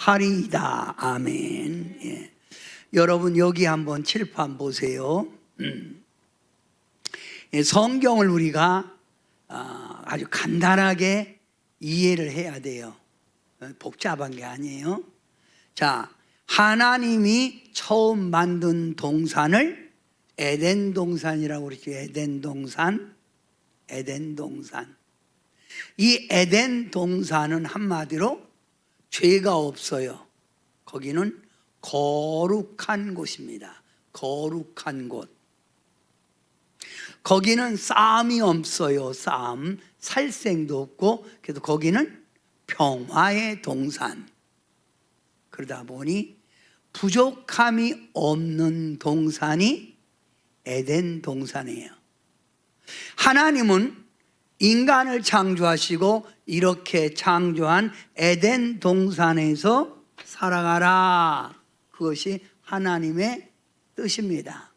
하리이다. 아멘. 예. 여러분 여기 한번 칠판 보세요. 성경을 우리가 아주 간단하게 이해를 해야 돼요. 복잡한 게 아니에요. 자, 하나님이 처음 만든 동산을 에덴 동산이라고 그러죠. 에덴 동산. 이 에덴 동산은 한마디로 죄가 없어요. 거기는 거룩한 곳입니다. 거룩한 곳. 거기는 싸움이 없어요. 싸움, 살생도 없고, 그래서 거기는 평화의 동산. 그러다 보니 부족함이 없는 동산이 에덴 동산이에요. 하나님은 인간을 창조하시고 이렇게 창조한 에덴 동산에서 살아가라. 그것이 하나님의 뜻입니다.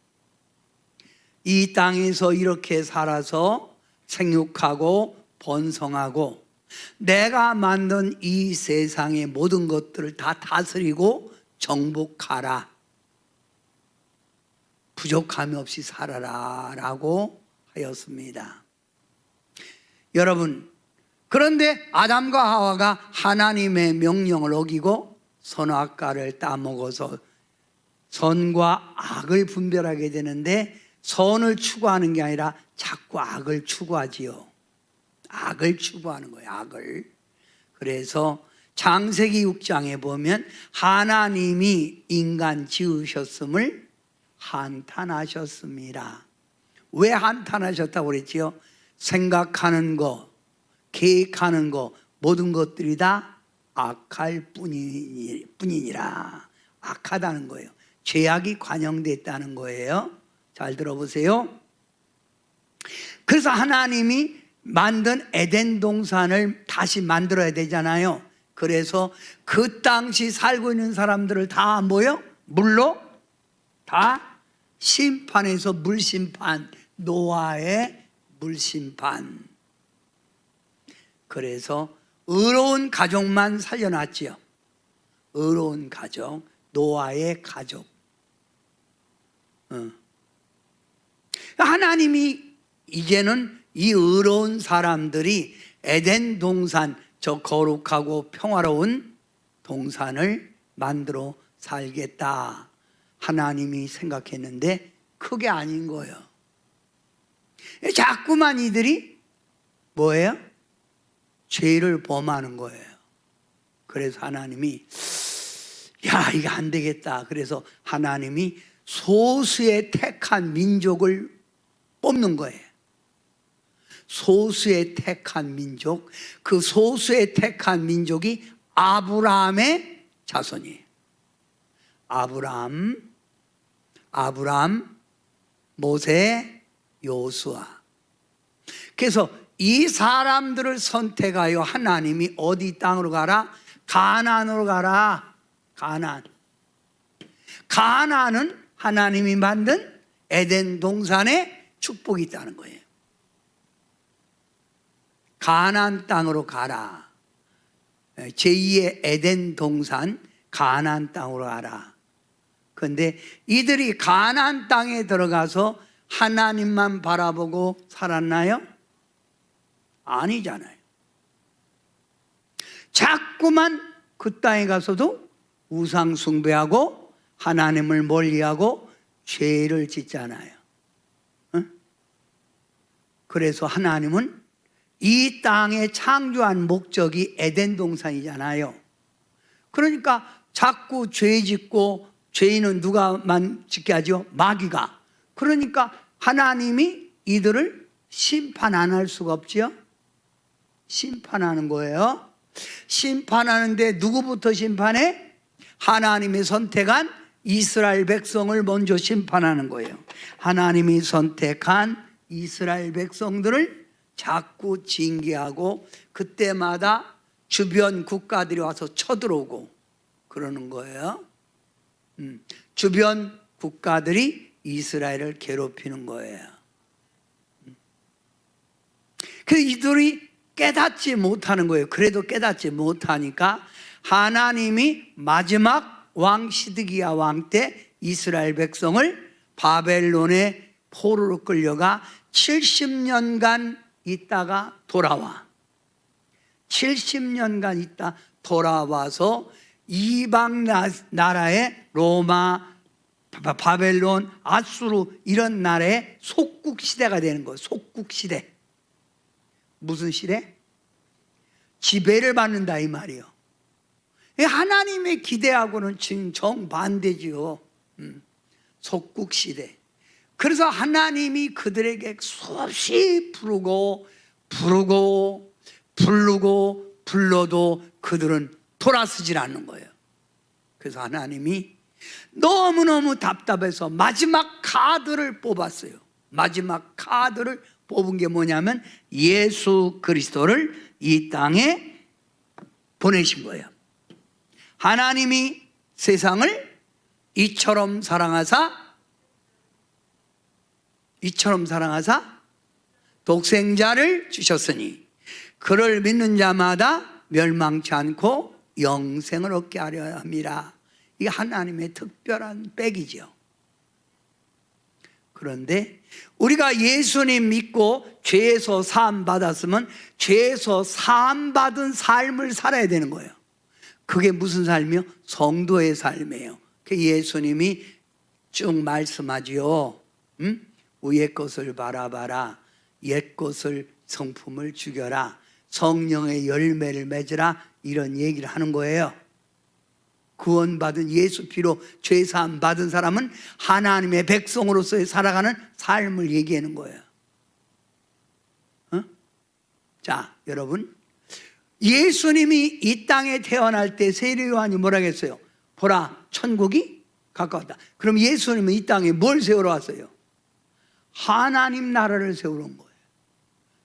이 땅에서 이렇게 살아서 생육하고 번성하고 내가 만든 이 세상의 모든 것들을 다 다스리고 정복하라. 부족함이 없이 살아라 라고 하였습니다. 여러분, 그런데 아담과 하와가 하나님의 명령을 어기고 선악과를 따먹어서 선과 악을 분별하게 되는데 선을 추구하는 게 아니라 자꾸 악을 추구하지요. 악을 추구하는 거예요. 악을. 그래서 창세기 6장에 보면 하나님이 인간 지으셨음을 한탄하셨습니다. 왜 한탄하셨다고 그랬지요? 생각하는 거, 계획하는 거, 모든 것들이 다 악할 뿐이니라. 악하다는 거예요. 죄악이 관영됐다는 거예요. 잘 들어보세요. 그래서 하나님이 만든 에덴 동산을 다시 만들어야 되잖아요. 그래서 그 당시 살고 있는 사람들을 다 뭐요? 물로 다 심판해서 물심판, 노아의 물심판. 그래서 의로운 가족만 살려놨지요. 의로운 가족, 노아의 가족. 하나님이 이제는 이 의로운 사람들이 에덴 동산, 저 거룩하고 평화로운 동산을 만들어 살겠다. 하나님이 생각했는데 그게 아닌 거예요. 자꾸만 이들이 뭐예요? 죄를 범하는 거예요. 그래서 하나님이 야, 이거 안 되겠다. 그래서 하나님이 소수의 택한 민족을 뽑는 거예요. 소수의 택한 민족, 그 소수의 택한 민족이 아브라함의 자손이에요. 아브라함, 모세, 요수아. 그래서 이 사람들을 선택하여 하나님이 어디 땅으로 가라? 가나안으로 가라. 가나안은 하나님이 만든 에덴 동산에 축복이 있다는 거예요. 가나안 땅으로 가라. 제2의 에덴 동산, 가나안 땅으로 가라. 그런데 이들이 가나안 땅에 들어가서 하나님만 바라보고 살았나요? 아니잖아요. 자꾸만 그 땅에 가서도 우상 숭배하고 하나님을 멀리하고 죄를 짓잖아요. 그래서 하나님은 이 땅에 창조한 목적이 에덴 동산이잖아요. 그러니까 자꾸 죄 짓고, 죄인은 누가만 짓게 하죠? 마귀가. 그러니까 하나님이 이들을 심판 안 할 수가 없지요? 심판하는 거예요. 심판하는데 누구부터 심판해? 하나님이 선택한 이스라엘 백성을 먼저 심판하는 거예요. 하나님이 선택한 이스라엘 백성들을 자꾸 징계하고 그때마다 주변 국가들이 와서 쳐들어오고 그러는 거예요. 주변 국가들이 이스라엘을 괴롭히는 거예요. 그래서 이들이 깨닫지 못하는 거예요. 그래도 깨닫지 못하니까 하나님이 마지막 왕 시드기야 왕 때 이스라엘 백성을 바벨론의 포로로 끌려가 70년간 있다가 돌아와. 70년간 있다 돌아와서 이방 나라의 로마, 바벨론, 아수르 이런 나라의 속국 시대가 되는 거예요. 속국 시대. 무슨 시대? 지배를 받는다 이 말이에요. 하나님의 기대하고는 정반대지요. 속국 시대. 그래서 하나님이 그들에게 수없이 부르고 불러도 그들은 돌아서질 않는 거예요. 그래서 하나님이 너무너무 답답해서 마지막 카드를 뽑았어요. 마지막 카드를 뽑은 게 뭐냐면 예수 그리스도를 이 땅에 보내신 거예요. 하나님이 세상을 이처럼 사랑하사 독생자를 주셨으니 그를 믿는 자마다 멸망치 않고 영생을 얻게 하려 함이라. 이게 하나님의 특별한 백이죠. 그런데 우리가 예수님 믿고 죄에서 사함 받았으면 죄에서 사함 받은 삶을 살아야 되는 거예요. 그게 무슨 삶이요? 성도의 삶이에요. 예수님이 쭉 말씀하지요. 위의 것을 바라봐라. 옛 것을 성품을 죽여라. 성령의 열매를 맺으라. 이런 얘기를 하는 거예요. 구원받은 예수 피로 죄사함 받은 사람은 하나님의 백성으로서의 살아가는 삶을 얘기하는 거예요. 자, 여러분, 예수님이 이 땅에 태어날 때 세례 요한이 뭐라고 했어요? 보라, 천국이 가까웠다. 그럼 예수님은 이 땅에 뭘 세우러 왔어요? 하나님 나라를 세우러 온 거예요.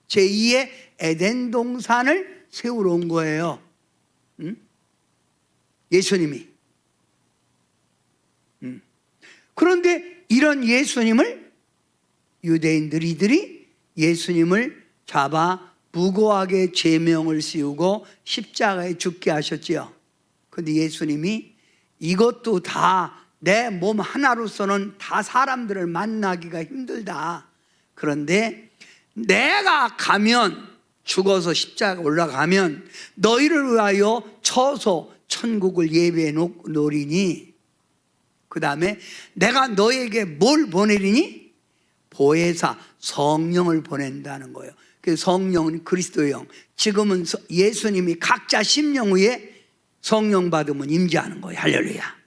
제2의 에덴 동산을 세우러 온 거예요. 예수님이. 그런데 이런 예수님을 유대인들이 예수님을 잡아 무고하게 제명을 씌우고 십자가에 죽게 하셨지요. 그런데 예수님이 이것도 다 내 몸 하나로서는 다 사람들을 만나기가 힘들다. 그런데 내가 가면, 죽어서 십자가 올라가면 너희를 위하여 처소 천국을 예배해 놓으리니, 그 다음에 내가 너에게 뭘 보내리니? 보혜사 성령을 보낸다는 거예요. 그 성령은 그리스도의 영. 지금은 예수님이 각자 심령 위에 성령 받으면 임재하는 거예요. 할렐루야.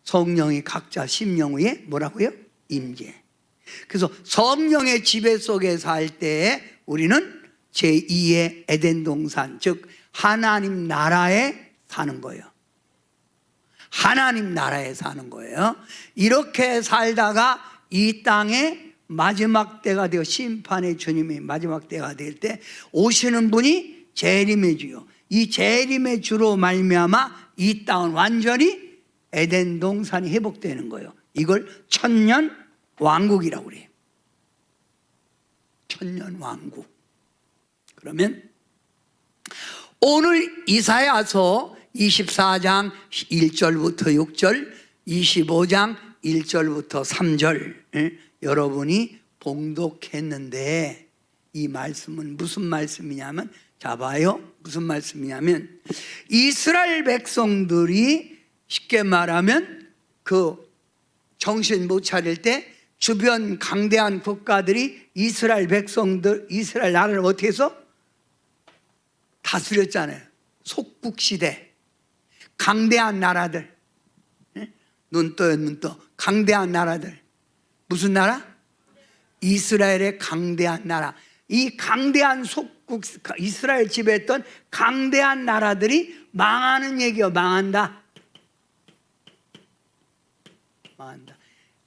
성령이 각자 심령 위에 뭐라고요? 임재. 그래서 성령의 지배 속에 살 때 우리는 제2의 에덴 동산, 즉 하나님 나라에 사는 거예요. 하나님 나라에 사는 거예요. 이렇게 살다가 이 땅에 마지막 때가 되어 심판의 주님이 마지막 때가 될 때 오시는 분이 재림의 주요. 이 재림의 주로 말미암아 이 땅은 완전히 에덴 동산이 회복되는 거예요. 이걸 천년 왕국이라고 그래요. 천년 왕국. 그러면 오늘 이사야서 24장 1절부터 6절, 25장 1절부터 3절 여러분이 봉독했는데 이 말씀은 무슨 말씀이냐면, 자 봐요. 무슨 말씀이냐면 이스라엘 백성들이 쉽게 말하면 그 정신 못 차릴 때 주변 강대한 국가들이 이스라엘 백성들, 이스라엘 나라를 어떻게 해서 다스렸잖아요. 속국시대. 강대한 나라들. 눈 떠. 강대한 나라들. 무슨 나라? 이스라엘의 강대한 나라. 이 강대한 속국, 이스라엘 지배했던 강대한 나라들이 망하는 얘기요. 망한다.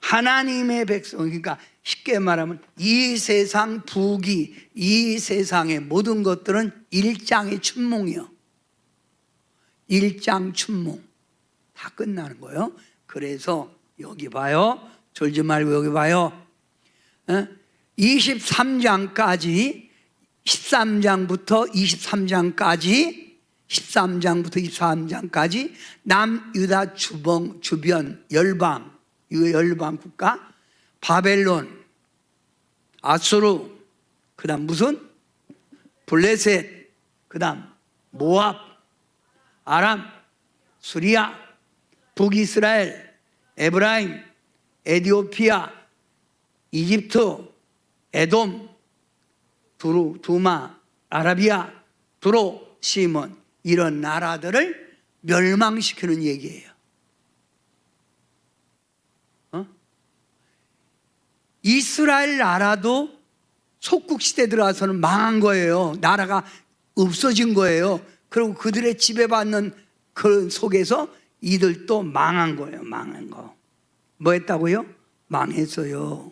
하나님의 백성, 그러니까 쉽게 말하면 이 세상 부귀, 이 세상의 모든 것들은 일장의 춘몽이요. 일장춘몽. 다 끝나는 거예요. 그래서 여기 봐요. 졸지 말고 여기 봐요. 23장까지 13장부터 23장까지 13장부터 23장까지 남유다 주변 열방, 열방 국가, 바벨론, 아수르, 그 다음 무슨? 블레셋, 그 다음 모압, 아람, 수리아, 북이스라엘, 에브라임, 에디오피아, 이집트, 에돔, 두마, 아라비아, 두로, 시몬, 이런 나라들을 멸망시키는 얘기예요. 이스라엘 나라도 속국시대 들어와서는 망한 거예요. 나라가 없어진 거예요. 그리고 그들의 지배받는 그 속에서 이들도 망한 거예요. 망한 거. 뭐 했다고요? 망했어요.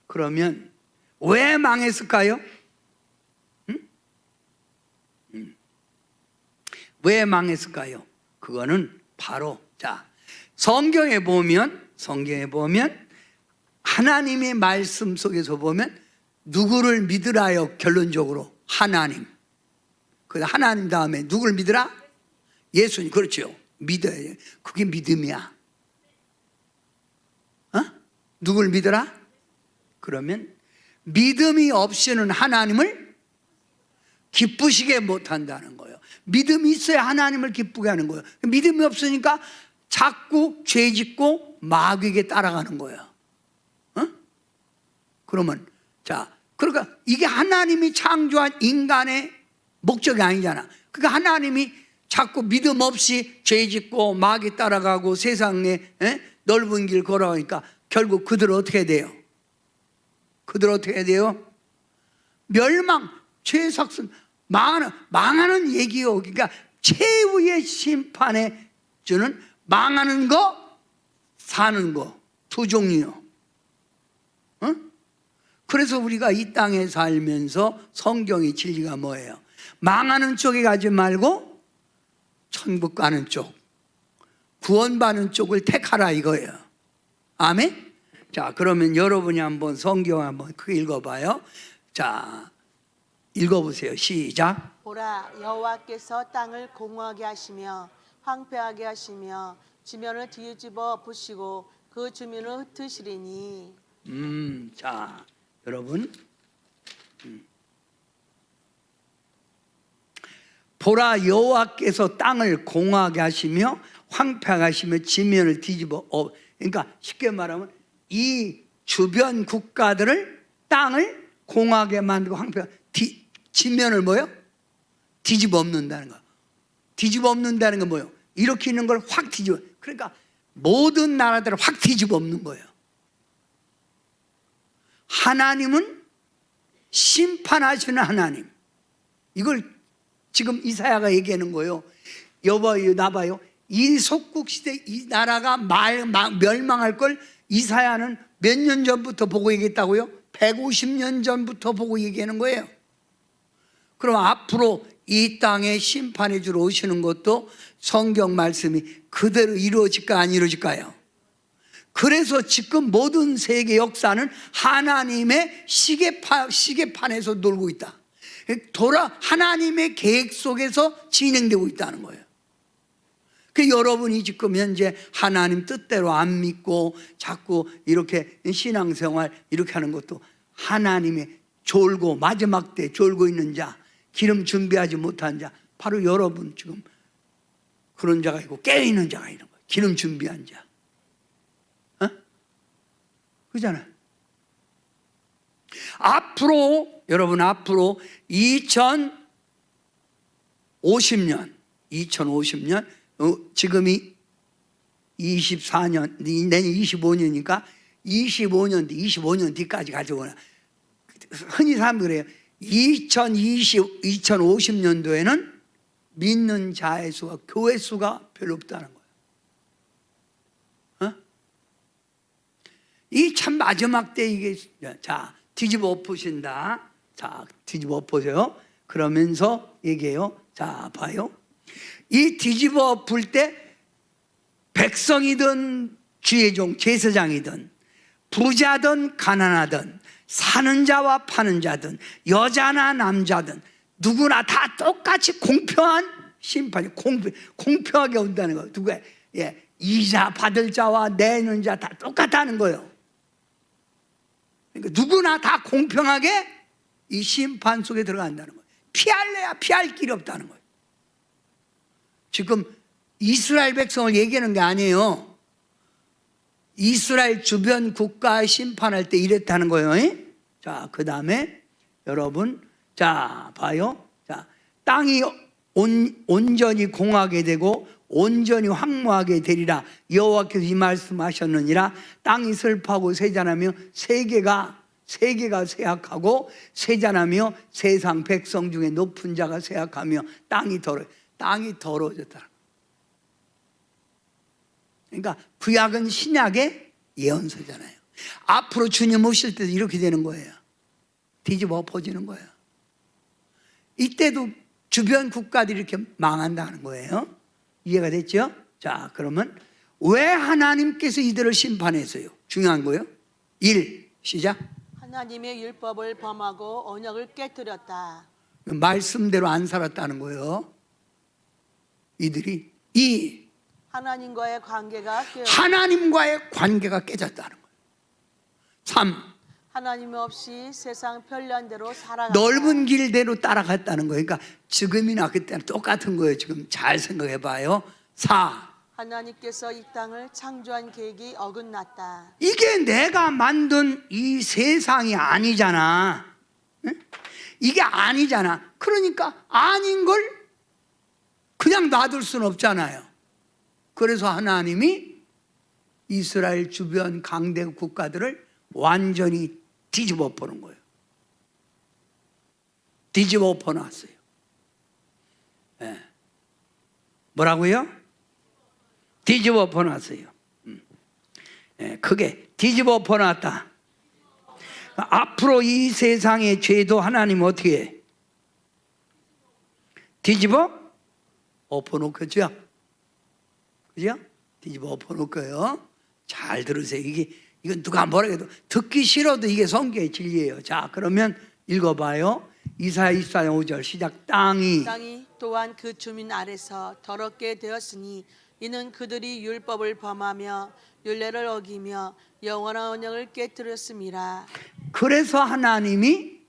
그러면 왜 망했을까요? 왜 망했을까요? 그거는 바로 성경에 보면 하나님의 말씀 속에서 보면 누구를 믿으라요? 결론적으로 하나님. 그 하나님 다음에 누구를 믿으라? 예수님. 그렇죠. 믿어야 돼. 그게 믿음이야. 누구를 믿으라? 그러면 믿음이 없이는 하나님을 기쁘시게 못한다는 거예요. 믿음이 있어야 하나님을 기쁘게 하는 거예요. 믿음이 없으니까 자꾸 죄 짓고 마귀에게 따라가는 거예요. 그러면 그러니까 이게 하나님이 창조한 인간의 목적이 아니잖아. 그러니까 하나님이 자꾸 믿음 없이 죄 짓고 마귀 따라가고 세상에 넓은 길 걸어가니까 결국 그들은 어떻게 돼요? 멸망, 죄삭슨, 망하는 얘기요. 그러니까 최후의 심판에 주는 망하는 거, 사는 거, 두 종류요. 그래서 우리가 이 땅에 살면서 성경의 진리가 뭐예요? 망하는 쪽에 가지 말고 천국 가는 쪽, 구원받는 쪽을 택하라 이거예요. 아멘? 그러면 여러분이 한번 성경 한번 크게 읽어봐요. 읽어보세요. 시작. 보라, 여호와께서 땅을 공허하게 하시며 황폐하게 하시며 지면을 뒤집어 부시고 그 주민을 흩으시리니. 여러분, 보라, 여호와께서 땅을 공허하게 하시며 황폐하게 하시며 지면을 뒤집어 그러니까 쉽게 말하면 이 주변 국가들을 땅을 공허하게 만들고 황폐하게 지면을 뭐요? 뒤집어 엎는다는 거. 뒤집어 엎는다는 건 뭐요? 이렇게 있는 걸 확 뒤집어. 그러니까 모든 나라들을 확 뒤집어 엎는 거예요. 하나님은 심판하시는 하나님. 이걸 지금 이사야가 얘기하는 거예요. 여봐요, 나봐요. 이 속국시대 이 나라가 멸망할 걸 이사야는 몇 년 전부터 보고 얘기했다고요? 150년 전부터 보고 얘기하는 거예요. 그럼 앞으로 이 땅에 심판해 주러 오시는 것도 성경 말씀이 그대로 이루어질까 안 이루어질까요? 그래서 지금 모든 세계 역사는 하나님의 시계판에서 놀고 있다. 하나님의 계획 속에서 진행되고 있다는 거예요. 그 여러분이 지금 현재 하나님 뜻대로 안 믿고 자꾸 이렇게 신앙생활 이렇게 하는 것도 하나님의 졸고 마지막 때 졸고 있는 자, 기름 준비하지 못한 자, 바로 여러분 지금 그런 자가 있고 깨어있는 자가 있는 거예요. 기름 준비한 자. 그잖아요. 여러분 앞으로 2050년 지금이 24년, 내년 25년이니까 25년 뒤까지 가져오나. 흔히 사람들이 그래요. 2050년도에는 믿는 자의 수가, 교회 수가 별로 없다는 거예요. 이 참 마지막 때 이게, 뒤집어 엎으신다. 뒤집어 엎으세요. 그러면서 얘기해요. 봐요. 이 뒤집어 엎을 때 백성이든 주의종, 제사장이든 부자든 가난하든 사는 자와 파는 자든 여자나 남자든 누구나 다 똑같이 공평한 심판이 공평하게 온다는 거예요. 누가 이자 받을 자와 내는 자 다 똑같다는 거예요. 그러니까 누구나 다 공평하게 이 심판 속에 들어간다는 거예요. 피할래야 피할 길이 없다는 거예요. 지금 이스라엘 백성을 얘기하는 게 아니에요. 이스라엘 주변 국가 심판할 때 이랬다는 거예요. 자, 그 다음에 여러분, 자, 봐요. 자, 땅이 온전히 공하게 되고 온전히 황무하게 되리라. 여호와께서 이 말씀하셨느니라. 땅이 슬퍼하고 세잔하며 세계가 쇠약하고 세잔하며 세상 백성 중에 높은 자가 쇠약하며 땅이 더러워졌다. 그러니까 구약은 신약의 예언서잖아요. 앞으로 주님 오실 때도 이렇게 되는 거예요. 뒤집어 엎어지는 거예요. 이때도 주변 국가들이 이렇게 망한다는 거예요. 이해가 됐죠? 자, 그러면 왜 하나님께서 이들을 심판했어요? 중요한 거예요. 1. 시작. 하나님의 율법을 범하고 언약을 깨뜨렸다. 말씀대로 안 살았다는 거예요. 이들이. 2. 하나님과의 관계가 깨졌다는 거예요. 3. 하나님 없이 세상 편리한 대로 살아갔다. 넓은 길대로 따라갔다는 거예요. 그러니까 지금이나 그때는 똑같은 거예요. 지금 잘 생각해 봐요. 4. 하나님께서 이 땅을 창조한 계획이 어긋났다. 이게 내가 만든 이 세상이 아니잖아. 응? 이게 아니잖아. 그러니까 아닌 걸 그냥 놔둘 수는 없잖아요. 그래서 하나님이 이스라엘 주변 강대 국가들을 완전히 뒤집어 엎어놓은 거예요. 뒤집어 엎어놨어요. 네. 뭐라고요? 뒤집어 엎어놨어요. 네, 크게 뒤집어 엎어놨다. 앞으로 이 세상의 죄도 하나님 어떻게 해? 뒤집어 엎어놓을 거죠? 그죠? 뒤집어 엎어놓을 거예요. 잘 들으세요. 이건 누가 뭐라 해도 듣기 싫어도 이게 성경의 진리예요. 자, 그러면 읽어봐요. 이사야 24장 5절 시작. 땅이 또한 그 주민 아래서 더럽게 되었으니 이는 그들이 율법을 범하며 율례를 어기며 영원한 언약을 깨뜨렸음이라. 그래서 하나님은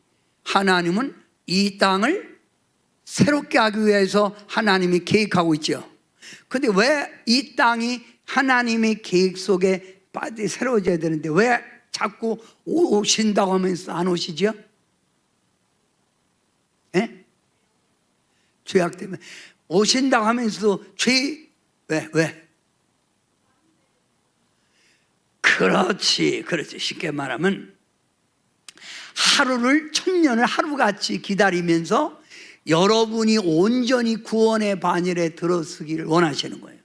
이 땅을 새롭게 하기 위해서 하나님이 계획하고 있죠. 근데 왜 이 땅이 하나님의 계획 속에 새로워져야 되는데 왜 자꾸 오신다고 하면서 안 오시죠? 예? 죄악 때문에 오신다고 하면서도 왜? 그렇지. 쉽게 말하면 하루를 천년을 하루같이 기다리면서 여러분이 온전히 구원의 반열에 들어서기를 원하시는 거예요.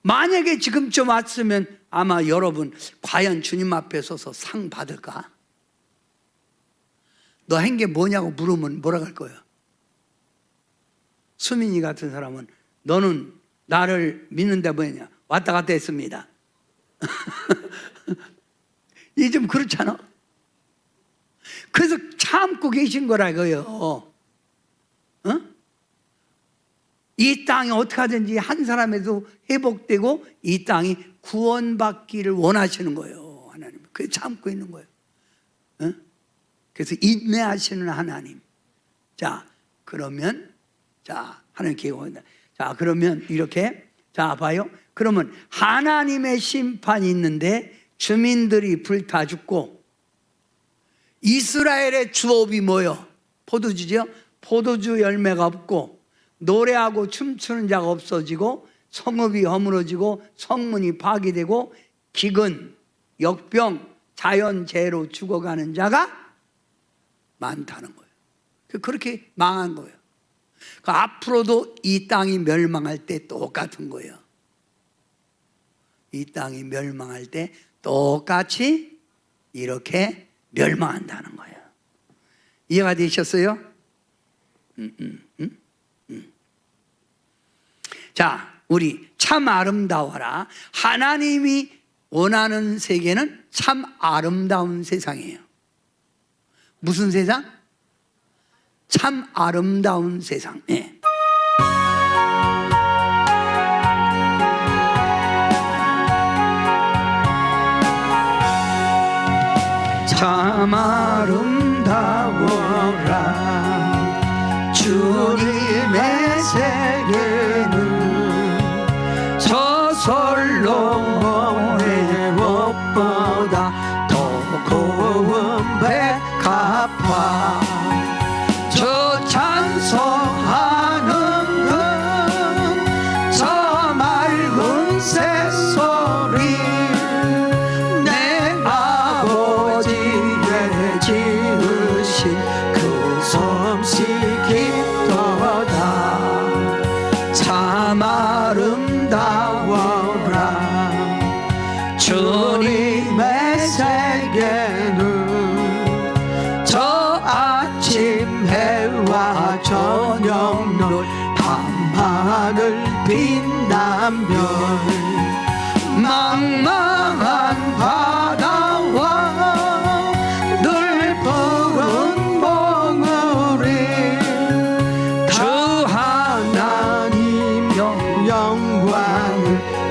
만약에 지금쯤 왔으면 아마 여러분 과연 주님 앞에 서서 상 받을까? 너 한 게 뭐냐고 물으면 뭐라고 할 거예요? 수민이 같은 사람은 너는 나를 믿는데 뭐냐? 왔다 갔다 했습니다. 이게 좀 그렇잖아. 그래서 참고 계신 거라고요. 어? 이 땅이 어떻게 하든지 한 사람에도 회복되고 이 땅이 구원받기를 원하시는 거예요. 하나님. 그게 참고 있는 거예요. 어? 그래서 인내하시는 하나님. 자, 그러면 하나님 계획합니다. 자, 그러면 이렇게 봐요. 그러면 하나님의 심판이 있는데 주민들이 불타 죽고 이스라엘의 주업이 뭐요? 포도주죠? 포도주 열매가 없고 노래하고 춤추는 자가 없어지고 성읍이 허물어지고 성문이 파괴되고 기근, 역병, 자연재해로 죽어가는 자가 많다는 거예요. 그렇게 망한 거예요. 앞으로도 이 땅이 멸망할 때 똑같은 거예요. 이 땅이 멸망할 때 똑같이 이렇게 멸망한다는 거예요. 이해가 되셨어요? 자, 우리 참 아름다워라. 하나님이 원하는 세계는 참 아름다운 세상이에요. 무슨 세상? 참 아름다운 세상. 예. 참 아름다워라 주님의 세계는 저 솔로몬의 옷보다 더 고운 백합화 저 찬송하는 저 맑은 새소리 내 아버지의 지으신 그 솜씨 깊도다 참 아름다워라 주님의 세계는 저 아침 해와 저녁별 밤하늘 빛나별 망망한 바다와 늘 푸른 봉우리 주 하나님 영광을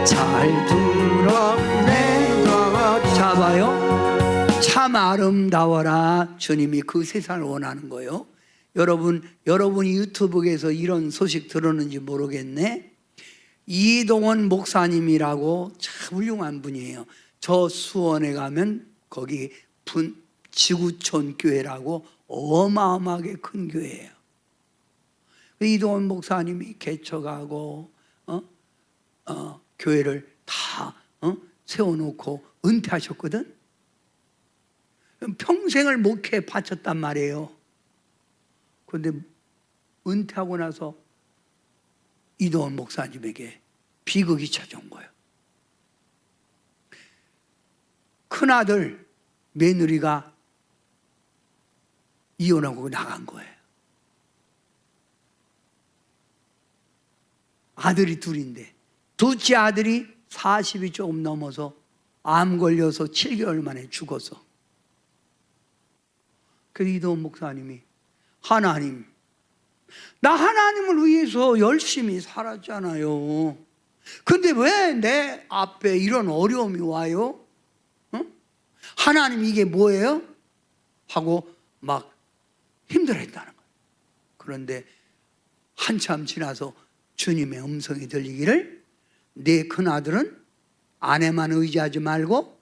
잘 드러내고 잡아요. 참 아름다워라 주님이 그 세상을 원하는 거예요. 여러분이 유튜브에서 이런 소식 들었는지 모르겠네. 이동원 목사님이라고 참 훌륭한 분이에요. 저 수원에 가면 거기 지구촌 교회라고 어마어마하게 큰 교회예요. 이동원 목사님이 개척하고 교회를 다 세워놓고 은퇴하셨거든. 평생을 목회에 바쳤단 말이에요. 그런데 은퇴하고 나서 이동원 목사님에게 비극이 찾아온 거예요. 큰아들 며느리가 이혼하고 나간 거예요. 아들이 둘인데 둘째 아들이 40이 조금 넘어서 암 걸려서 7개월 만에 죽었어. 그래서 이동원 목사님이 하나님, 나 하나님을 위해서 열심히 살았잖아요. 근데 왜 내 앞에 이런 어려움이 와요? 하나님 이게 뭐예요? 하고 막 힘들어했다는 거예요. 그런데 한참 지나서 주님의 음성이 들리기를 내 큰아들은 아내만 의지하지 말고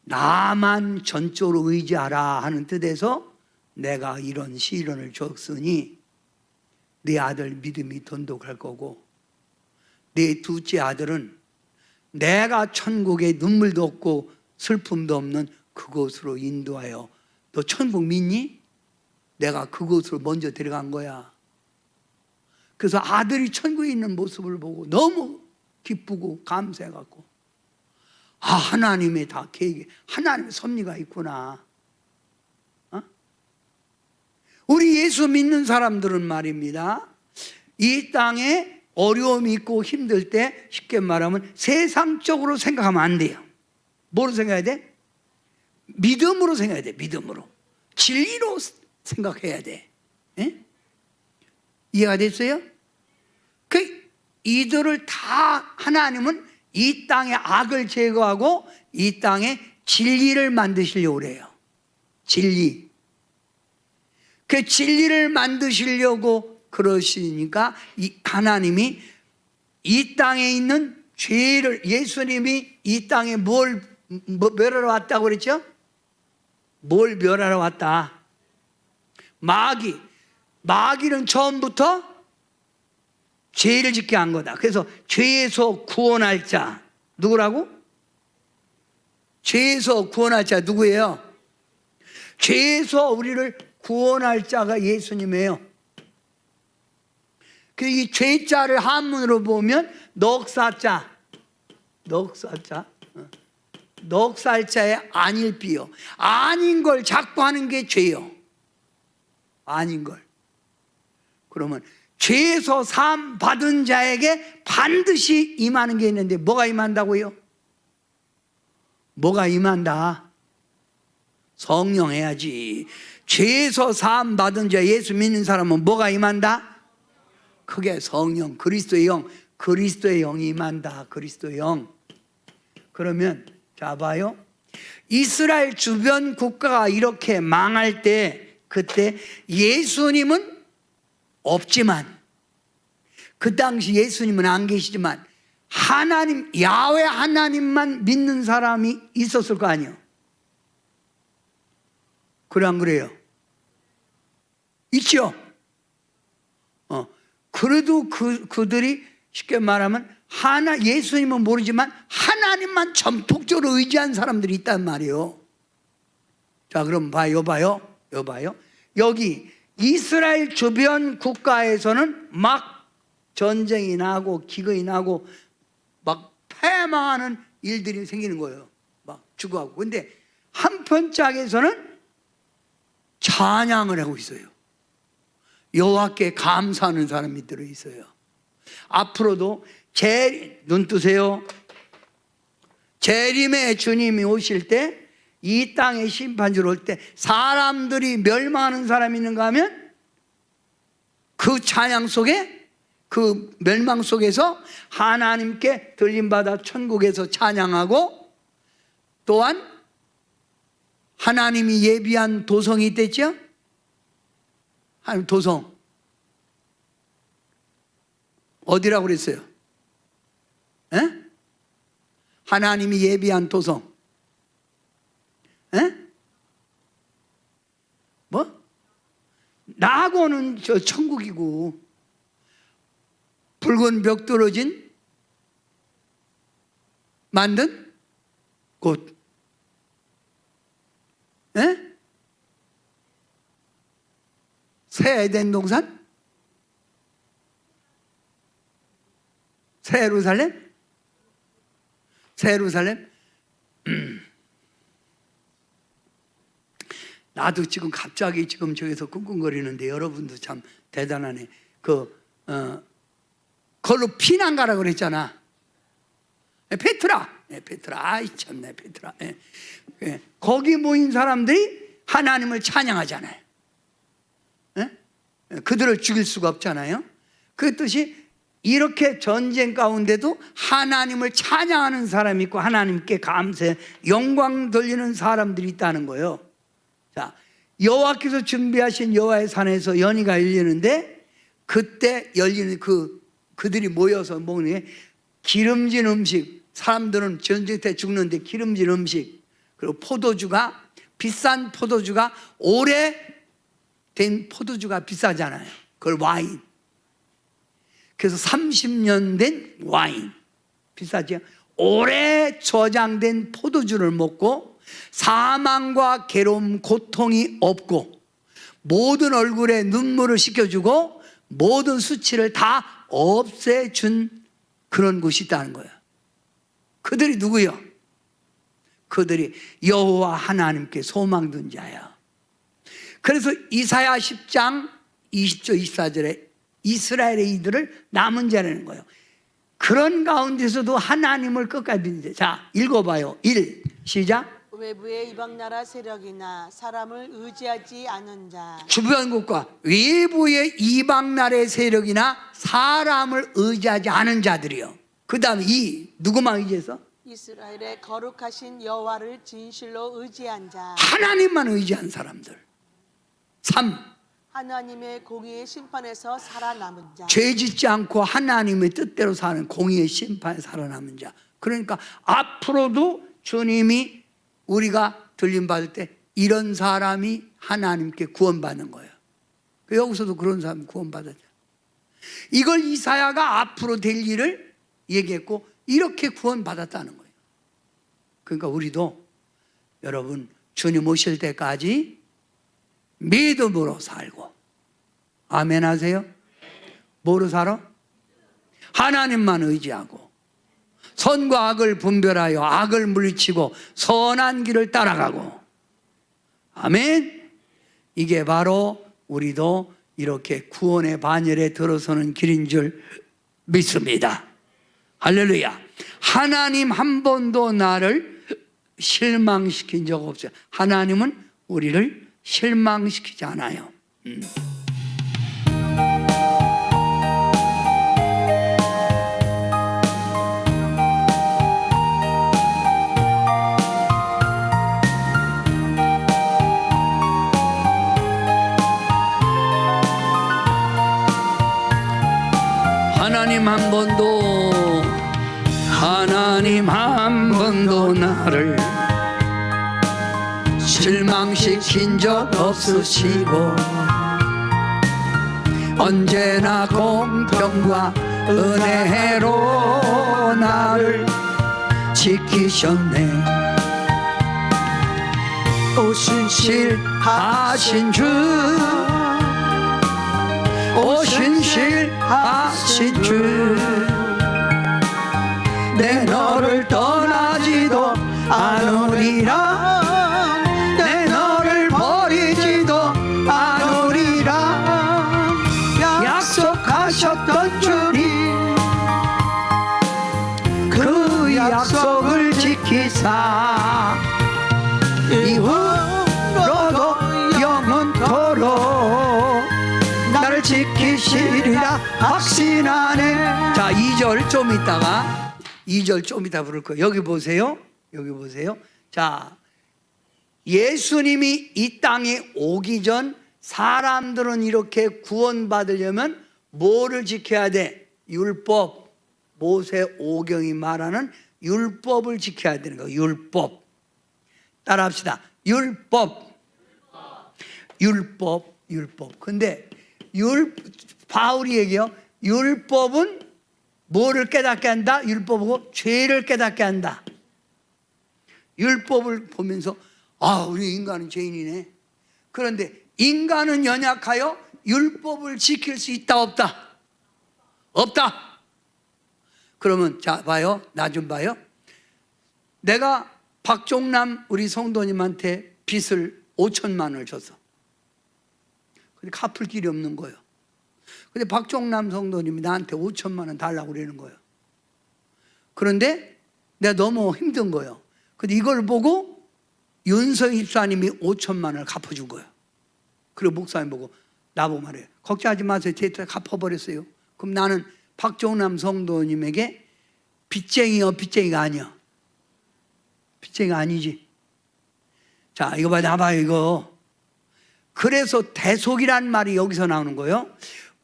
나만 전적으로 의지하라 하는 뜻에서 내가 이런 시련을 줬으니 네 아들 믿음이 돈독할 거고 네 둘째 아들은 내가 천국에 눈물도 없고 슬픔도 없는 그곳으로 인도하여 너 천국 믿니? 내가 그곳으로 먼저 데려간 거야. 그래서 아들이 천국에 있는 모습을 보고 너무 기쁘고 감사해갖고 하나님의 다 계획에 하나님의 섭리가 있구나. 우리 예수 믿는 사람들은 말입니다, 이 땅에 어려움이 있고 힘들 때 쉽게 말하면 세상적으로 생각하면 안 돼요. 뭐로 생각해야 돼? 믿음으로 생각해야 돼. 믿음으로, 진리로 생각해야 돼. 예? 이해가 됐어요? 이들을 다 하나님은 이 땅의 악을 제거하고 이 땅에 진리를 만드시려고 그래요. 진리. 그 진리를 만드시려고 그러시니까 하나님이 이 땅에 있는 죄를, 예수님이 이 땅에 뭘 멸하러 왔다고 그랬죠? 뭘 멸하러 왔다? 마귀는 처음부터 죄를 짓게 한 거다. 그래서 죄에서 구원할 자 누구라고? 죄에서 구원할 자 누구예요? 죄에서 우리를 구원할 자가 예수님이에요. 이 죄자를 한문으로 보면 넉사자, 넉살자의 아닐비요. 아닌 걸 자꾸 하는 게 죄요. 아닌 걸. 그러면 죄에서 사함 받은 자에게 반드시 임하는 게 있는데 뭐가 임한다고요? 뭐가 임한다? 성령 해야지. 죄에서 사함 받은 자 예수 믿는 사람은 뭐가 임한다? 그게 성령, 그리스도의 영, 그리스도의 영이 임한다. 그리스도의 영. 그러면 자 봐요. 이스라엘 주변 국가가 이렇게 망할 때 그때 예수님은 없지만 그 당시 예수님은 안 계시지만 하나님, 야훼 하나님만 믿는 사람이 있었을 거 아니에요. 그래 안 그래요? 있죠. 그래도 그들이 쉽게 말하면 예수님은 모르지만 하나님만 전폭적으로 의지한 사람들이 있단 말이에요. 자, 그럼 봐요. 여기 이스라엘 주변 국가에서는 막 전쟁이 나고 기근이 나고 막 패망하는 일들이 생기는 거예요. 막 죽어가고. 근데 한편 짝에서는 찬양을 하고 있어요. 여호와께 감사하는 사람이 들어 있어요. 앞으로도 눈 뜨세요. 재림의 주님이 오실 때 이 땅에 심판주로 올 때 사람들이 멸망하는 사람이 있는가 하면 그 찬양 속에 그 멸망 속에서 하나님께 들림받아 천국에서 찬양하고 또한 하나님이 예비한 도성이 있댔죠? 하나님 도성 어디라고 그랬어요? 에? 하나님이 예비한 도성 에? 뭐? 나하고는 저 천국이고 붉은 벽 떨어진 만든 곳 에? 새 에덴 동산? 새 예루살렘? 새 예루살렘? 나도 지금 갑자기 지금 저기서 끙끙거리는데 여러분도 참 대단하네. 그걸로 피난 가라고 그랬잖아. 페트라. 아이 참네 페트라. 거기 모인 사람들이 하나님을 찬양하잖아요. 그들을 죽일 수가 없잖아요. 그 뜻이 이렇게 전쟁 가운데도 하나님을 찬양하는 사람이 있고 하나님께 감사해 영광 돌리는 사람들이 있다는 거예요. 자, 여호와께서 준비하신 여호와의 산에서 연희가 열리는데 그때 열리는 그들이 모여서 먹는 게 기름진 음식. 사람들은 전쟁 때 죽는데 기름진 음식 그리고 포도주가 비싼 포도주가 오래된 포도주가 비싸잖아요. 그걸 와인. 그래서 30년 된 와인 비싸죠. 오래 저장된 포도주를 먹고 사망과 괴로움 고통이 없고 모든 얼굴에 눈물을 씻겨주고 모든 수치를 다 없애준 그런 곳이 있다는 거예요. 그들이 누구요? 그들이 여호와 하나님께 소망둔 자야. 그래서 이사야 10장 20절 24절에 이스라엘의 이들을 남은 자라는 거예요. 그런 가운데서도 하나님을 끝까지 믿는데 자 읽어봐요. 1 시작. 외부의 이방 나라 세력이나 사람을 의지하지 않은 자 주변국가 외부의 이방 나라의 세력이나 사람을 의지하지 않은 자들이요. 그 다음에 누구만 의지해서? 이스라엘의 거룩하신 여호와를 진실로 의지한 자 하나님만 의지한 사람들. 3 하나님의 공의의 심판에서 살아남은 자 죄 짓지 않고 하나님의 뜻대로 사는 공의의 심판에 살아남은 자. 그러니까 앞으로도 주님이 우리가 들림받을 때 이런 사람이 하나님께 구원받는 거예요. 여기서도 그런 사람이 구원받았죠. 이걸 이사야가 앞으로 될 일을 얘기했고 이렇게 구원받았다는 거예요. 그러니까 우리도 여러분 주님 오실 때까지 믿음으로 살고 아멘 하세요. 뭐로 살아? 하나님만 의지하고 선과 악을 분별하여 악을 물리치고 선한 길을 따라가고 아멘. 이게 바로 우리도 이렇게 구원의 반열에 들어서는 길인 줄 믿습니다. 할렐루야. 하나님 한 번도 나를 실망시킨 적 없어요. 하나님은 우리를 실망시키지 않아요. 하나님 한 번도 나를 실망시킨 적 없으시고 언제나 공평과 은혜로 나를 지키셨네. 오신실하신 주, 오신실하신 주, 내 너를 떠나지도 않으리라, 내 너를 버리지도 않으리라. 약속하셨던 주님, 그 약속을 지키사 이후로도 영원토록 나를 지키시리라 확신하네. 자, 2절 좀 있다가 2절 좀 이따 부를 거예요. 여기 보세요. 여기 보세요. 자, 예수님이 이 땅에 오기 전 사람들은 이렇게 구원받으려면 뭐를 지켜야 돼? 율법. 모세 오경이 말하는 율법을 지켜야 되는 거예요. 율법. 따라합시다. 율법. 율법. 율법. 근데 바울이 얘기해요. 율법은 뭐를 깨닫게 한다? 율법하고 죄를 깨닫게 한다. 율법을 보면서 우리 인간은 죄인이네. 그런데 인간은 연약하여 율법을 지킬 수 있다 없다? 없다. 그러면 자 봐요. 나 좀 봐요. 내가 박종남 우리 성도님한테 빚을 5천만 원을 줬어. 근데 갚을 길이 없는 거예요. 근데 박종남 성도님이 나한테 5천만 원 달라고 그러는 거예요. 그런데 내가 너무 힘든 거예요. 근데 이걸 보고 윤서 집사님이 5천만 원을 갚아준 거예요. 그리고 목사님 보고 나보고 말해요. 걱정하지 마세요. 제가 갚아버렸어요. 그럼 나는 박종남 성도님에게 빚쟁이요, 빚쟁이가 아니야. 빚쟁이가 아니지. 자, 이거 봐, 나봐요, 이거. 그래서 대속이란 말이 여기서 나오는 거예요.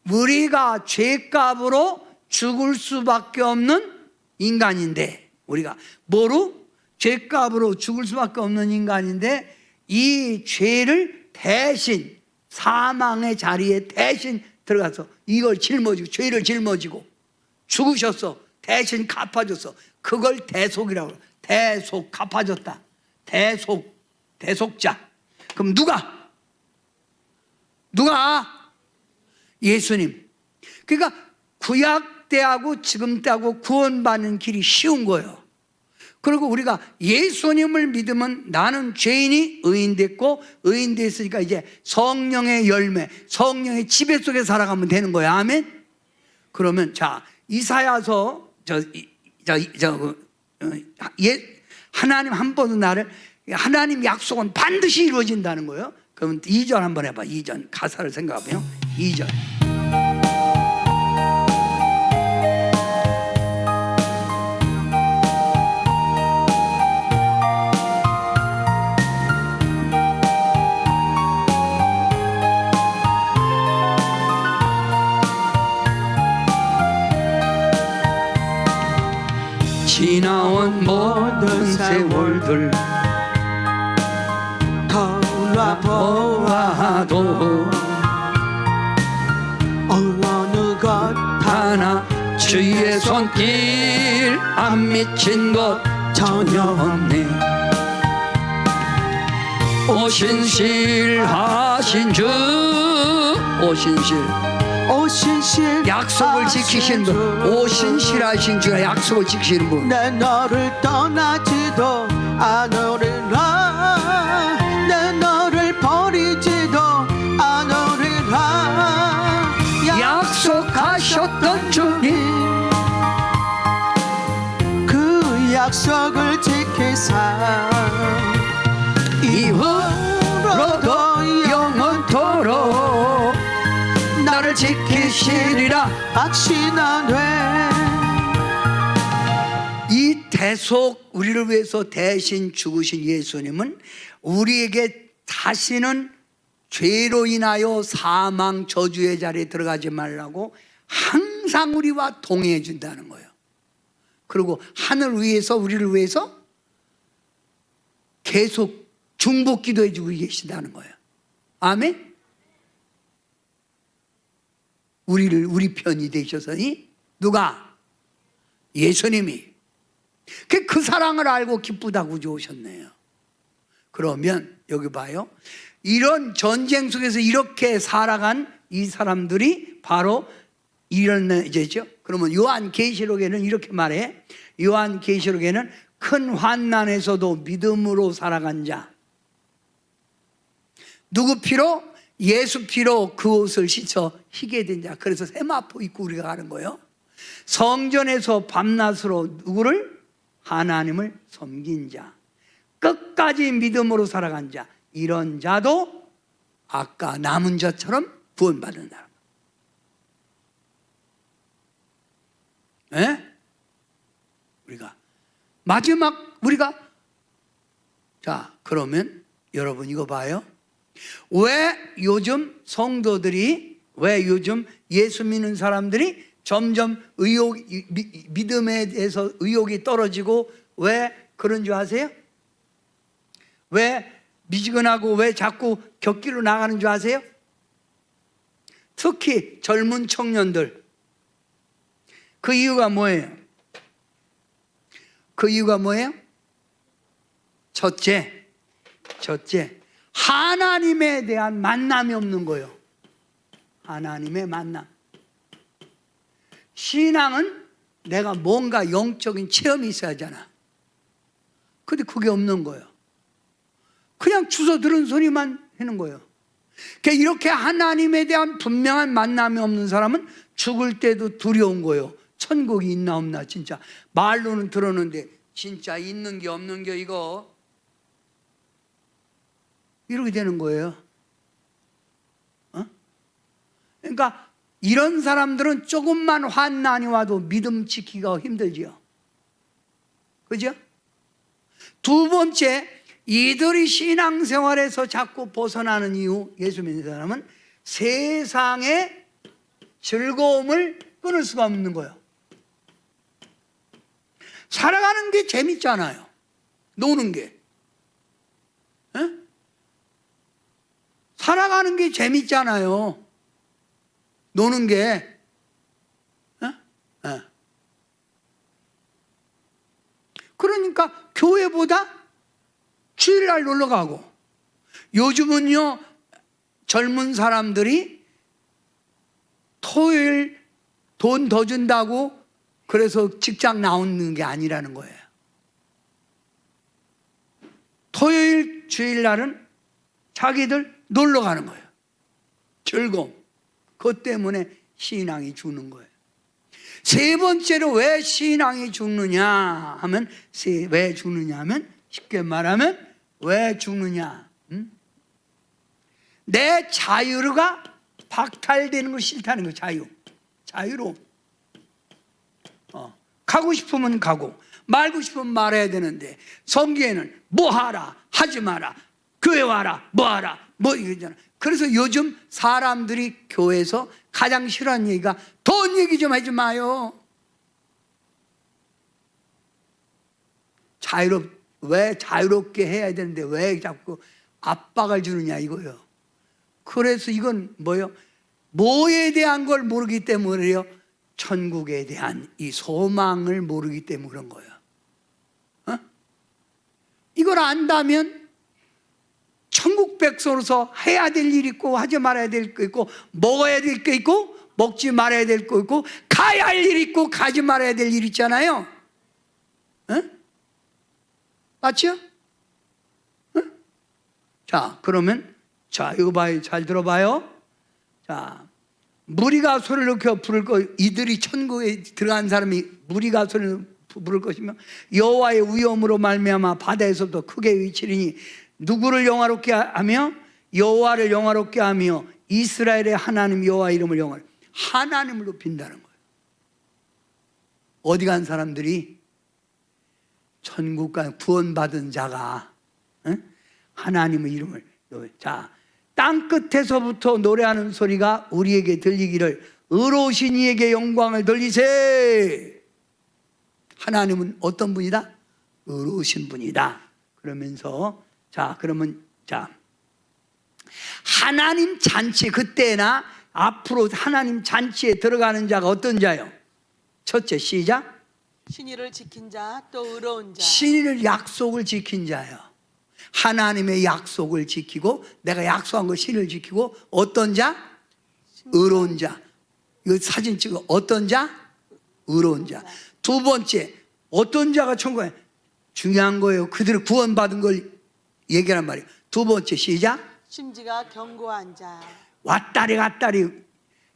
우리가 죄값으로 죽을 수밖에 없는 인간인데, 우리가 뭐로? 죄값으로 죽을 수밖에 없는 인간인데, 이 죄를 대신 사망의 자리에 대신 들어가서 이걸 짊어지고, 죄를 짊어지고 죽으셨어. 대신 갚아줬어. 그걸 대속이라고 해요. 대속, 갚아줬다. 대속자. 그럼 누가? 예수님. 그러니까 구약 때하고 지금 때하고 구원받는 길이 쉬운 거예요. 그리고 우리가 예수님을 믿으면 나는 죄인이 의인됐고, 의인됐으니까 이제 성령의 열매, 성령의 지배 속에 살아가면 되는 거예요. 아멘. 그러면 자, 이사야서 하나님 한 번은 나를, 하나님 약속은 반드시 이루어진다는 거예요. 그럼 2절 한번 해봐. 2절 가사를 생각하면 2절. 지나온 모든 세월들 돌아보아도 어느 것 하나 주의 손길 안 미친 것 전혀 없네. 오신실하신 주, 오신실 약속을 지키시는 분, 오신실하신 주가 약속을 지키시는 분. 내 너를 떠나지도 않으리라, 내 너를 버리지도 않으리라. 약속하셨던 주님, 그 약속을 지키사 이후로도 되시리라 확신하되. 이 대속 우리를 위해서 대신 죽으신 예수님은 우리에게 다시는 죄로 인하여 사망 저주의 자리에 들어가지 말라고 항상 우리와 동행해 준다는 거예요. 그리고 하늘 위에서 우리를 위해서 계속 중보 기도해 주고 계신다는 거예요. 아멘. 우리 편이 되셔서니 누가? 예수님이. 그 사랑을 알고 기쁘다고 오셨네요. 그러면 여기 봐요. 이런 전쟁 속에서 이렇게 살아간 이 사람들이 바로 이런 이제죠. 그러면 요한계시록에는 이렇게 말해. 요한계시록에는 큰 환난에서도 믿음으로 살아간 자. 누구 피로? 예수 피로 그 옷을 씻어 희게 된 자. 그래서 세마포 입고 우리가 가는 거예요. 성전에서 밤낮으로 누구를? 하나님을 섬긴 자. 끝까지 믿음으로 살아간 자. 이런 자도 아까 남은 자처럼 구원받는다. 예? 우리가 마지막 자, 그러면 여러분 이거 봐요. 왜 요즘 성도들이, 왜 요즘 예수 믿는 사람들이 점점 믿음에 대해서 의욕이 떨어지고 왜 그런 줄 아세요? 왜 미지근하고 왜 자꾸 격기로 나가는 줄 아세요? 특히 젊은 청년들. 그 이유가 뭐예요? 그 이유가 뭐예요? 첫째, 하나님에 대한 만남이 없는 거예요. 하나님의 만남. 신앙은 내가 뭔가 영적인 체험이 있어야 하잖아. 근데 그게 없는 거예요. 그냥 주워 들은 소리만 하는 거예요. 그러니까 이렇게 하나님에 대한 분명한 만남이 없는 사람은 죽을 때도 두려운 거예요. 천국이 있나 없나. 진짜 말로는 들었는데 진짜 있는 게 없는 게 이거 이렇게 되는 거예요. 그러니까 이런 사람들은 조금만 환난이 와도 믿음 지키기가 힘들지요. 그죠? 두 번째, 이들이 신앙생활에서 자꾸 벗어나는 이유, 예수 믿는 사람은 세상의 즐거움을 끊을 수가 없는 거예요. 살아가는 게 재밌잖아요. 노는 게. 에? 살아가는 게 재밌잖아요. 노는 게. 그러니까 교회보다 주일날 놀러 가고, 요즘은요 젊은 사람들이 토요일 돈 더 준다고 그래서 직장 나오는 게 아니라는 거예요. 토요일 주일날은 자기들 놀러 가는 거예요. 즐거움. 그것 때문에 신앙이 죽는 거예요. 세 번째로 왜 신앙이 죽느냐 하면, 왜 죽느냐 하면, 쉽게 말하면 왜 죽느냐? 내 자유가 박탈되는 거 싫다는 거예요. 자유로. 가고 싶으면 가고 말고 싶으면 말해야 되는데, 성경에는 뭐 하라, 하지 마라, 교회 와라, 뭐 하라, 뭐 이러잖아. 그래서 요즘 사람들이 교회에서 가장 싫어하는 얘기가 돈 얘기 좀 하지 마요. 왜 자유롭게 해야 되는데 왜 자꾸 압박을 주느냐 이거예요. 그래서 이건 뭐예요? 뭐에 대한 걸 모르기 때문에요. 천국에 대한 이 소망을 모르기 때문에 그런 거예요. 이걸 안다면 천국 백성으로서 해야 될 일 있고 하지 말아야 될 거 있고, 먹어야 될 거 있고 먹지 말아야 될 거 있고, 가야 할 일 있고 가지 말아야 될 일 있잖아요. 맞죠? 자, 그러면 자, 이거 봐요. 잘 들어봐요. 자, 무리가 소리를 높여 부를 거, 이들이 천국에 들어간 사람이 무리가 소리를 부를 것이며 여호와의 위엄으로 말미암아 바다에서도 크게 외치리니, 누구를 영화롭게 하며? 여호와를 영화롭게 하며 이스라엘의 하나님 여호와 이름을 영화롭게. 하나님을 높인다는 거예요. 어디 간 사람들이 천국 간 구원받은 자가 하나님의 이름을 자, 땅 끝에서부터 노래하는 소리가 우리에게 들리기를 의로우신 이에게 영광을 돌리세. 하나님은 어떤 분이다? 의로우신 분이다. 그러면서 자, 그러면 자, 하나님 잔치, 그때나 앞으로 하나님 잔치에 들어가는 자가 어떤 자요? 첫째, 시작. 신의를 지킨 자, 또 의로운 자. 신의를 약속을 지킨 자요. 하나님의 약속을 지키고 내가 약속한 거 신을 지키고 어떤 자? 의로운 자. 이거 사진 찍어. 어떤 자? 의로운 자. 두 번째, 어떤 자가 천국에? 중요한 거예요. 그들을 구원받은 걸 얘기하란 말이에요. 두 번째, 시작. 심지가 견고한 자. 왔다리 갔다리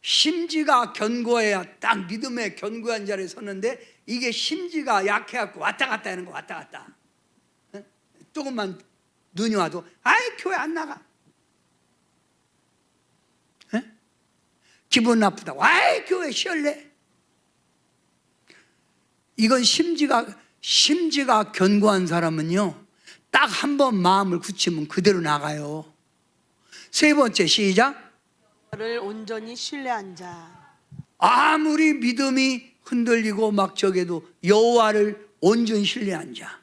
심지가 견고해야 딱 믿음의 견고한 자리에 섰는데 이게 심지가 약해갖고 왔다 갔다 하는 거. 왔다 갔다. 조금만 눈이 와도 아이 교회 안 나가. 기분 나쁘다고 아이 교회 쉬었래. 이건 심지가 견고한 사람은요 딱 한 번 마음을 굳히면 그대로 나가요. 세 번째, 시작. 를 온전히 신뢰한 자. 아무리 믿음이 흔들리고 막 저게도 여호와를 온전히 신뢰한 자.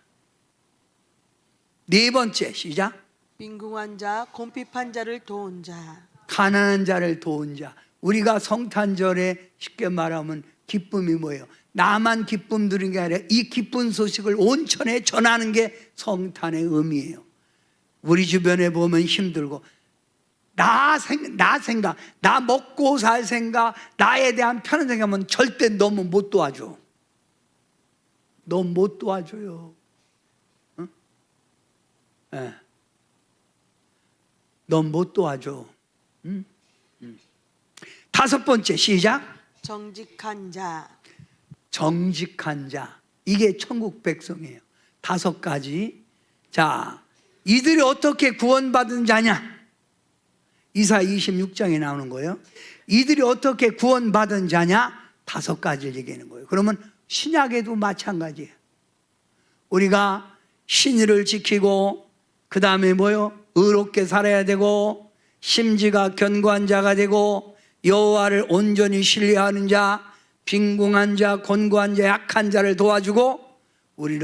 네 번째, 시작. 빈궁한 자, 곰핍한 자를 도운 자. 가난한 자를 도운 자. 우리가 성탄절에 쉽게 말하면 기쁨이 뭐예요? 나만 기쁨 누리는 게 아니라 이 기쁜 소식을 온천에 전하는 게 성탄의 의미예요. 우리 주변에 보면 힘들고 나 생각, 나 먹고 살 생각, 나에 대한 편한 생각하면 절대 너무 못 도와줘. 너무 못 도와줘요. 응? 네. 너무 못 도와줘. 응? 다섯 번째, 시작. 정직한 자. 정직한 자. 이게 천국 백성이에요. 다섯 가지. 자, 이들이 어떻게 구원받은 자냐? 이사야 26장에 나오는 거예요. 이들이 어떻게 구원받은 자냐? 다섯 가지를 얘기하는 거예요. 그러면 신약에도 마찬가지예요. 우리가 신의를 지키고 그 다음에 뭐요? 의롭게 살아야 되고 심지가 견고한 자가 되고 여호와를 온전히 신뢰하는 자, 빈궁한 자, 곤고한 자, 약한 자를 도와주고 우리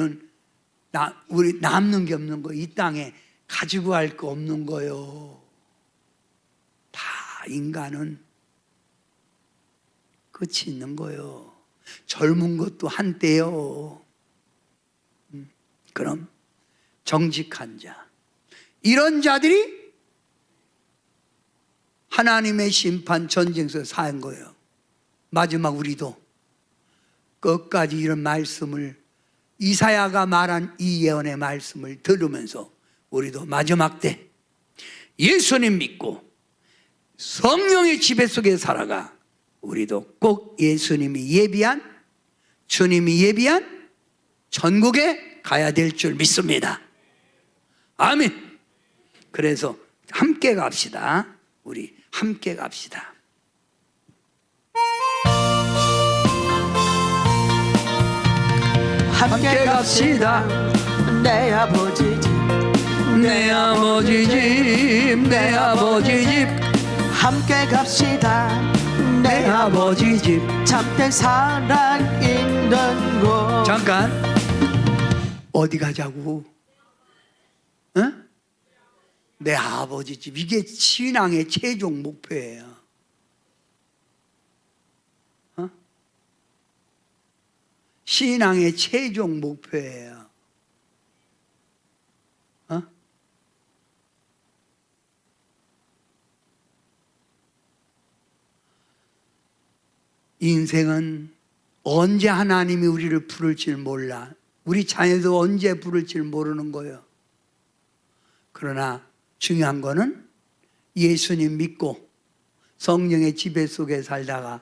남는 게 없는 거예요. 이 땅에 가지고 할 거 없는 거예요. 다 인간은 끝이 있는 거예요. 젊은 것도 한때요. 그럼 정직한 자, 이런 자들이 하나님의 심판 전쟁에서 산 거예요. 마지막 우리도 끝까지 이런 말씀을 이사야가 말한 이 예언의 말씀을 들으면서 우리도 마지막 때 예수님 믿고 성령의 지배 속에 살아가 우리도 꼭 예수님이 예비한, 주님이 예비한 천국에 가야 될 줄 믿습니다. 아멘. 그래서 함께 갑시다. 우리 함께 갑시다. 함께 갑시다. 내 아버지 집, 내 아버지 집, 내 아버지 집, 함께 갑시다. 내 아버지 집. 참된 사랑 있는 곳. 잠깐, 어디 가자고? 응? 내 아버지 집. 이게 신앙의 최종 목표예요. 어? 신앙의 최종 목표예요. 어? 인생은 언제 하나님이 우리를 부를지 몰라. 우리 자녀도 언제 부를지 모르는 거예요. 그러나 중요한 거는 예수님 믿고 성령의 지배 속에 살다가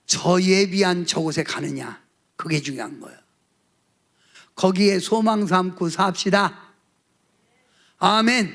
저 예비한 저곳에 가느냐, 그게 중요한 거예요. 거기에 소망 삼고 삽시다. 아멘.